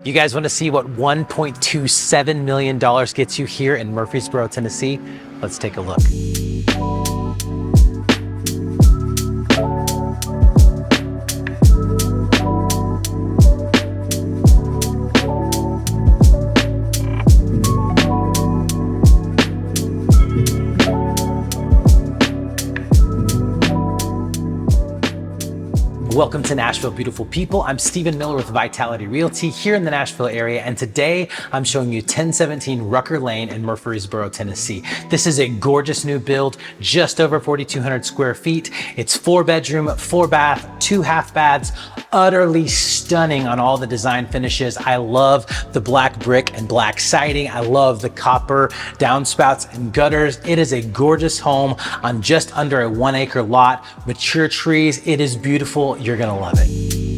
You guys want to see what $1.27 million gets you here in Murfreesboro, Tennessee? Let's take a look. Welcome to Nashville, beautiful people. I'm Stephen Miller with Vitality Realty here in the Nashville area, and today I'm showing you 1017 Rucker Lane in Murfreesboro, Tennessee. This is a gorgeous new build, just over 4,200 square feet. It's 4-bedroom, 4-bath, 2 half baths, utterly stunning on all the design finishes. I love the black brick and black siding. I love the copper downspouts and gutters. It is a gorgeous home on just under a 1 acre lot, mature trees. It is beautiful. You're gonna love it.